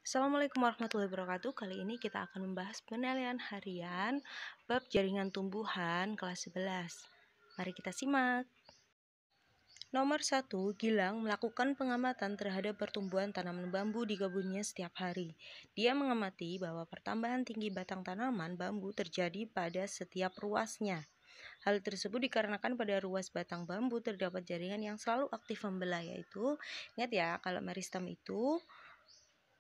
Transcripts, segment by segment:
Assalamualaikum warahmatullahi wabarakatuh. Kali ini kita akan membahas penilaian harian bab jaringan tumbuhan kelas 11. Mari kita simak. Nomor 1, Gilang melakukan pengamatan terhadap pertumbuhan tanaman bambu di kebunnya setiap hari. Dia mengamati bahwa pertambahan tinggi batang tanaman bambu terjadi pada setiap ruasnya. Hal tersebut dikarenakan pada ruas batang bambu terdapat jaringan yang selalu aktif membelah, yaitu, ingat ya, kalau meristem itu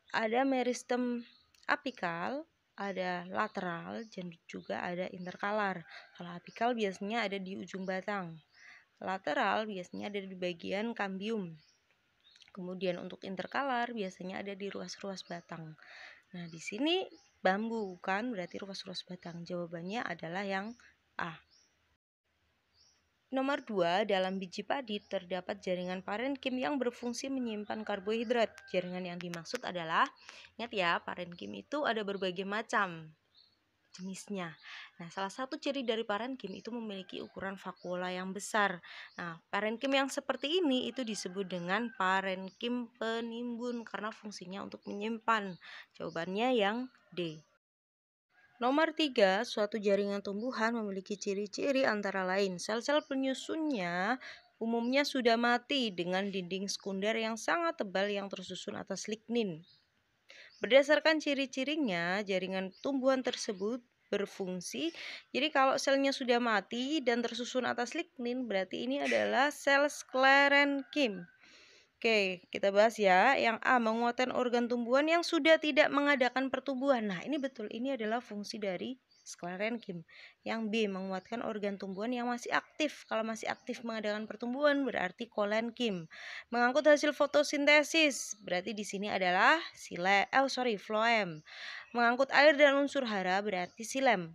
ada meristem apikal, ada lateral, dan juga ada interkalar. Kalau apikal biasanya ada di ujung batang. Lateral biasanya ada di bagian kambium. Kemudian untuk interkalar biasanya ada di ruas-ruas batang. Nah, di sini bambu kan berarti ruas-ruas batang. Jawabannya adalah yang A. Nomor 2, dalam biji padi terdapat jaringan parenkim yang berfungsi menyimpan karbohidrat. Jaringan yang dimaksud adalah, ingat ya, parenkim itu ada berbagai macam jenisnya. Nah, salah satu ciri dari parenkim itu memiliki ukuran vakuola yang besar. Nah, parenkim yang seperti ini itu disebut dengan parenkim penimbun karena fungsinya untuk menyimpan. Jawabannya yang D. Nomor 3, suatu jaringan tumbuhan memiliki ciri-ciri antara lain sel-sel penyusunnya umumnya sudah mati dengan dinding sekunder yang sangat tebal yang tersusun atas lignin. Berdasarkan ciri-cirinya, jaringan tumbuhan tersebut berfungsi. Jadi kalau selnya sudah mati dan tersusun atas lignin, berarti ini adalah sel sklerenkim. Oke, kita bahas ya. Yang A, menguatkan organ tumbuhan yang sudah tidak mengadakan pertumbuhan. Nah, ini betul, ini adalah fungsi dari sklerenkim. Yang B, menguatkan organ tumbuhan yang masih aktif. Kalau masih aktif mengadakan pertumbuhan berarti kolenkim. Mengangkut hasil fotosintesis, berarti di sini adalah floem. Mengangkut air dan unsur hara berarti silem.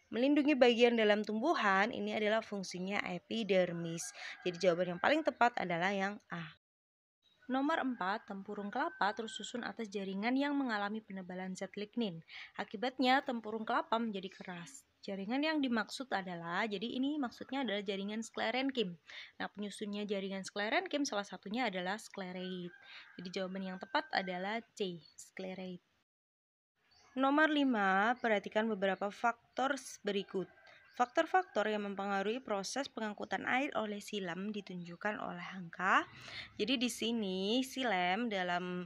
Melindungi bagian dalam tumbuhan ini adalah fungsinya epidermis. Jadi jawaban yang paling tepat adalah yang A. Nomor 4, tempurung kelapa tersusun atas jaringan yang mengalami penebalan zat lignin. Akibatnya tempurung kelapa menjadi keras. Jaringan yang dimaksud adalah, jadi ini maksudnya adalah jaringan sklerenkim. Nah, penyusunnya jaringan sklerenkim salah satunya adalah sklereid. Jadi jawaban yang tepat adalah C, sklereid. Nomor 5, perhatikan beberapa faktor berikut. Faktor-faktor yang mempengaruhi proses pengangkutan air oleh silem ditunjukkan oleh angka. Jadi di sini silem dalam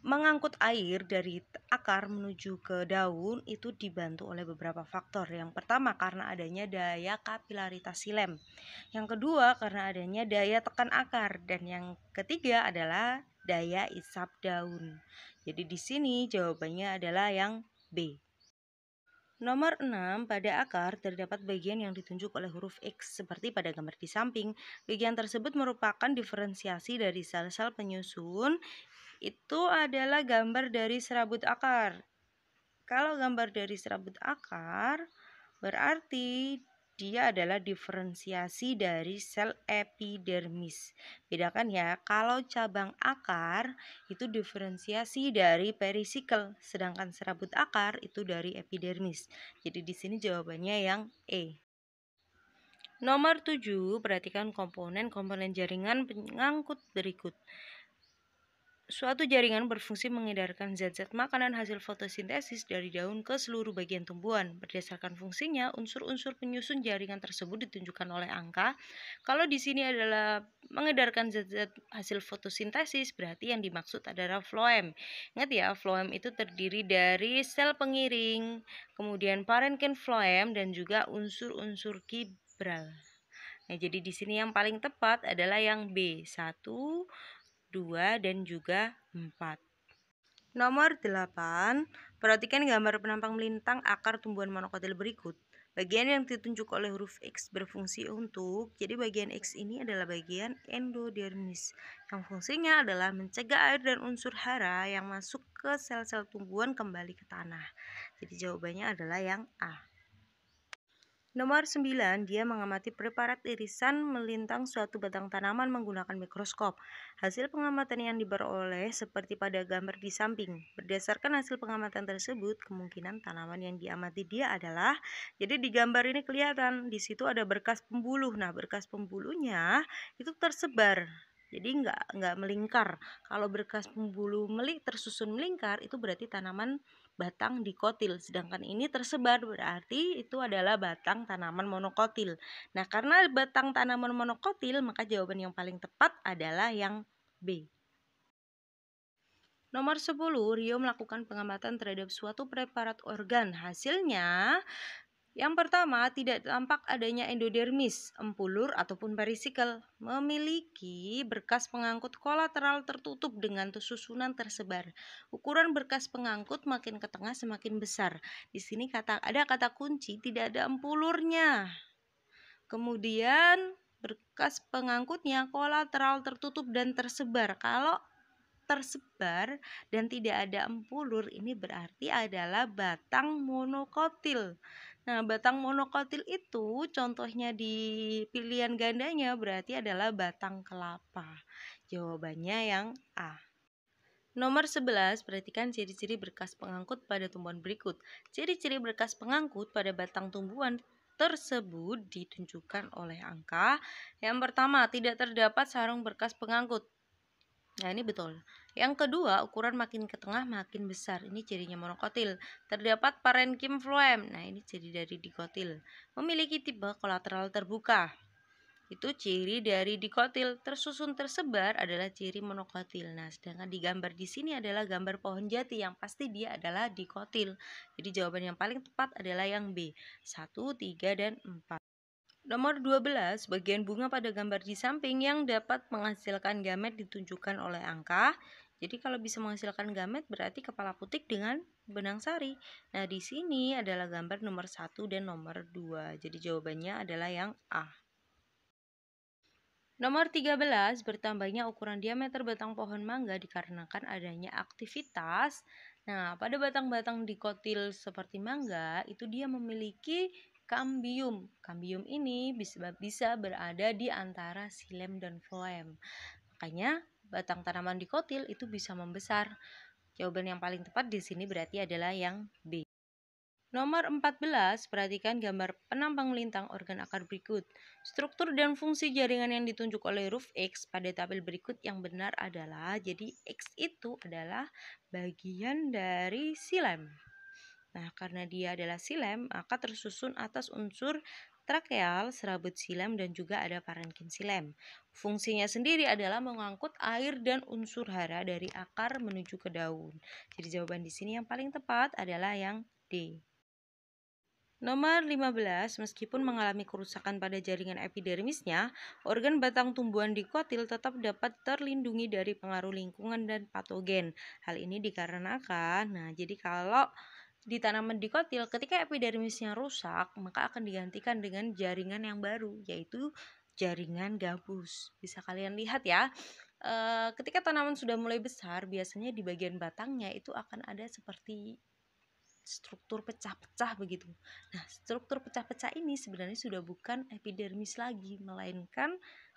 mengangkut air dari akar menuju ke daun itu dibantu oleh beberapa faktor. Yang pertama karena adanya daya kapilaritas silem. Yang kedua karena adanya daya tekan akar, dan yang ketiga adalah daya isap daun. Jadi di sini jawabannya adalah yang B. Nomor 6, pada akar terdapat bagian yang ditunjuk oleh huruf X seperti pada gambar di samping. Bagian tersebut merupakan diferensiasi dari sel-sel penyusun. Itu adalah gambar dari serabut akar. Kalau gambar dari serabut akar berarti dia adalah diferensiasi dari sel epidermis. Bedakan ya, kalau cabang akar itu diferensiasi dari perisikel, sedangkan serabut akar itu dari epidermis. Jadi di sini jawabannya yang E. Nomor 7, perhatikan komponen-komponen jaringan pengangkut berikut. Suatu jaringan berfungsi mengedarkan zat-zat makanan hasil fotosintesis dari daun ke seluruh bagian tumbuhan. Berdasarkan fungsinya, unsur-unsur penyusun jaringan tersebut ditunjukkan oleh angka. Kalau di sini adalah mengedarkan zat-zat hasil fotosintesis, berarti yang dimaksud adalah floem. Ingat ya, floem itu terdiri dari sel pengiring, kemudian parenkim floem, dan juga unsur-unsur kibral. Nah, jadi di sini yang paling tepat adalah yang B, 1, 2, dan juga 4. Nomor 8, perhatikan gambar penampang melintang akar tumbuhan monokotil berikut. Bagian yang ditunjuk oleh huruf X berfungsi untuk, jadi bagian X ini adalah bagian endodermis, yang fungsinya adalah mencegah air dan unsur hara yang masuk ke sel-sel tumbuhan kembali ke tanah. Jadi jawabannya adalah yang A. Nomor 9, dia mengamati preparat irisan melintang suatu batang tanaman menggunakan mikroskop. Hasil pengamatan yang diperoleh seperti pada gambar di samping. Berdasarkan hasil pengamatan tersebut, kemungkinan tanaman yang diamati dia adalah, jadi di gambar ini kelihatan, di situ ada berkas pembuluh. Nah, berkas pembuluhnya itu tersebar Jadi nggak melingkar. Kalau berkas pembuluh tersusun melingkar itu berarti tanaman batang dikotil. Sedangkan ini tersebar berarti itu adalah batang tanaman monokotil. Nah, karena batang tanaman monokotil maka jawaban yang paling tepat adalah yang B. Nomor 10, Rio melakukan pengamatan terhadap suatu preparat organ. Hasilnya yang pertama, tidak tampak adanya endodermis, empulur, ataupun perisikel. Memiliki berkas pengangkut kolateral tertutup dengan susunan tersebar. Ukuran berkas pengangkut makin ke tengah semakin besar. Di sini ada kata kunci, tidak ada empulurnya. Kemudian berkas pengangkutnya kolateral tertutup dan tersebar. Kalau tersebar dan tidak ada empulur, ini berarti adalah batang monokotil. Nah, batang monokotil itu contohnya di pilihan gandanya berarti adalah batang kelapa. Jawabannya yang A. Nomor 11, perhatikan ciri-ciri berkas pengangkut pada tumbuhan berikut. Ciri-ciri berkas pengangkut pada batang tumbuhan tersebut ditunjukkan oleh angka. Yang pertama, tidak terdapat sarung berkas pengangkut. Nah, ini betul. Yang kedua, ukuran makin ke tengah makin besar. Ini cirinya monokotil. Terdapat parenkim phloem. Nah, ini ciri dari dikotil. Memiliki tipe kolateral terbuka. Itu ciri dari dikotil. Tersusun tersebar adalah ciri monokotil. Nah, sedangkan di gambar di sini adalah gambar pohon jati, yang pasti dia adalah dikotil. Jadi jawaban yang paling tepat adalah yang B. 1, 3, dan 4. Nomor 12, bagian bunga pada gambar di samping yang dapat menghasilkan gamet ditunjukkan oleh angka. Jadi kalau bisa menghasilkan gamet berarti kepala putik dengan benang sari. Nah, di sini adalah gambar nomor 1 dan nomor 2. Jadi jawabannya adalah yang A. Nomor 13, bertambahnya ukuran diameter batang pohon mangga dikarenakan adanya aktivitas. Nah, pada batang-batang dikotil seperti mangga, itu dia memiliki kambium. Kambium ini bisa berada di antara xilem dan phloem. Makanya batang tanaman dikotil itu bisa membesar. Jawaban yang paling tepat di sini berarti adalah yang B. Nomor 14, perhatikan gambar penampang lintang organ akar berikut. Struktur dan fungsi jaringan yang ditunjuk oleh huruf X pada tabel berikut yang benar adalah, jadi X itu adalah bagian dari xilem. Nah, karena dia adalah xilem, maka tersusun atas unsur trakeal, serabut xilem, dan juga ada parenkim xilem. Fungsinya sendiri adalah mengangkut air dan unsur hara dari akar menuju ke daun. Jadi jawaban di sini yang paling tepat adalah yang D. Nomor 15, meskipun mengalami kerusakan pada jaringan epidermisnya, organ batang tumbuhan dikotil tetap dapat terlindungi dari pengaruh lingkungan dan patogen. Hal ini dikarenakan, jadi kalau di tanaman dikotil, ketika epidermisnya rusak, maka akan digantikan dengan jaringan yang baru, yaitu jaringan gabus. Bisa kalian lihat ya, ketika tanaman sudah mulai besar, biasanya di bagian batangnya itu akan ada seperti struktur pecah-pecah begitu. Nah, struktur pecah-pecah ini sebenarnya sudah bukan epidermis lagi, melainkan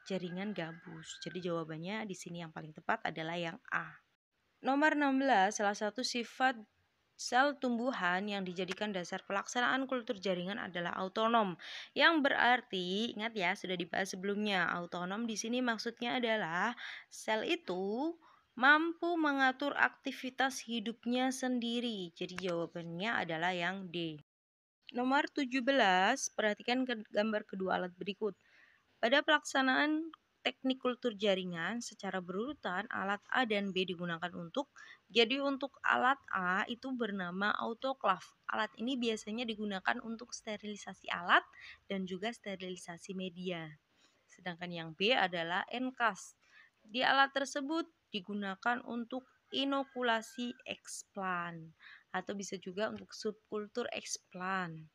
jaringan gabus. Jadi jawabannya di sini yang paling tepat adalah yang A. Nomor 16, salah satu sifat sel tumbuhan yang dijadikan dasar pelaksanaan kultur jaringan adalah autonom. Yang berarti, ingat ya, sudah dibahas sebelumnya. Autonom di sini maksudnya adalah sel itu mampu mengatur aktivitas hidupnya sendiri. Jadi jawabannya adalah yang D. Nomor 17, perhatikan gambar kedua alat berikut. Pada pelaksanaan teknik kultur jaringan secara berurutan, alat A dan B digunakan untuk alat A itu bernama autoklav. Alat ini biasanya digunakan untuk sterilisasi alat dan juga sterilisasi media. Sedangkan yang B adalah enkas. Di alat tersebut digunakan untuk inokulasi eksplan atau bisa juga untuk subkultur eksplan.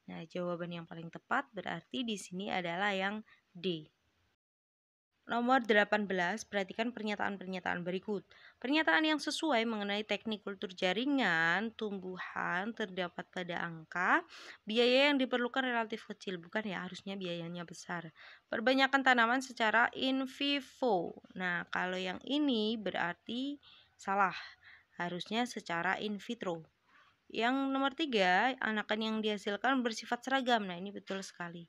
Nah, jawaban yang paling tepat berarti di sini adalah yang D. Nomor 18, perhatikan pernyataan-pernyataan berikut. Pernyataan yang sesuai mengenai teknik kultur jaringan tumbuhan terdapat pada angka biaya yang diperlukan relatif kecil, bukan ya, harusnya biayanya besar. Perbanyakan tanaman secara in vivo. Nah, kalau yang ini berarti salah, harusnya secara in vitro. Yang nomor 3, anakan yang dihasilkan bersifat seragam. Nah, ini betul sekali.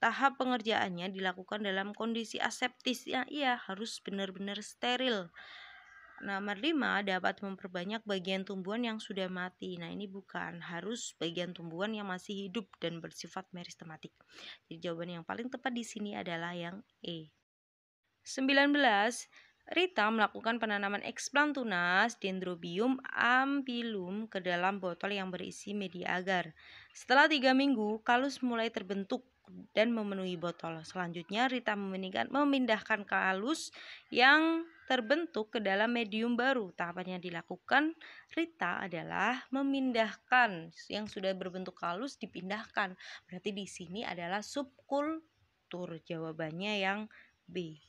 Tahap pengerjaannya dilakukan dalam kondisi aseptis. Ya, iya, harus benar-benar steril. Nomor 5, dapat memperbanyak bagian tumbuhan yang sudah mati. Nah, ini bukan, harus bagian tumbuhan yang masih hidup dan bersifat meristematik. Jadi jawaban yang paling tepat di sini adalah yang E. 19. Rita melakukan penanaman eksplan tunas Dendrobium ampylum ke dalam botol yang berisi media agar. Setelah 3 minggu, kalus mulai terbentuk dan memenuhi botol. Selanjutnya, Rita memindahkan kalus yang terbentuk ke dalam medium baru. Tahapan yang dilakukan Rita adalah memindahkan yang sudah berbentuk kalus dipindahkan. Berarti di sini adalah subkultur. Jawabannya yang B.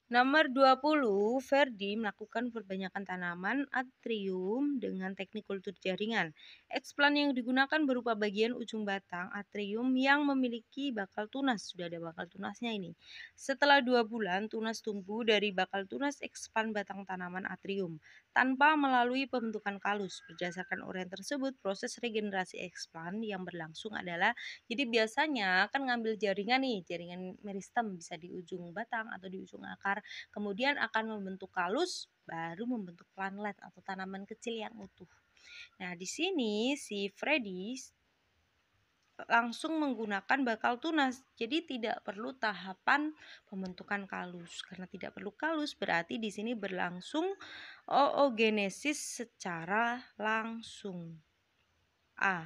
Nomor 20, Ferdi melakukan perbanyakan tanaman atrium dengan teknik kultur jaringan. Eksplan yang digunakan berupa bagian ujung batang atrium yang memiliki bakal tunas. Sudah ada bakal tunasnya ini. Setelah 2 bulan, tunas tumbuh dari bakal tunas eksplan batang tanaman atrium tanpa melalui pembentukan kalus. Berdasarkan uraian tersebut, proses regenerasi eksplan yang berlangsung adalah, jadi biasanya kan ngambil jaringan nih, jaringan meristem bisa di ujung batang atau di ujung akar, kemudian akan membentuk kalus, baru membentuk planlet atau tanaman kecil yang utuh. Nah, di sini si Freddy langsung menggunakan bakal tunas, jadi tidak perlu tahapan pembentukan kalus. Karena tidak perlu kalus, berarti di sini berlangsung oogenesis secara langsung. A.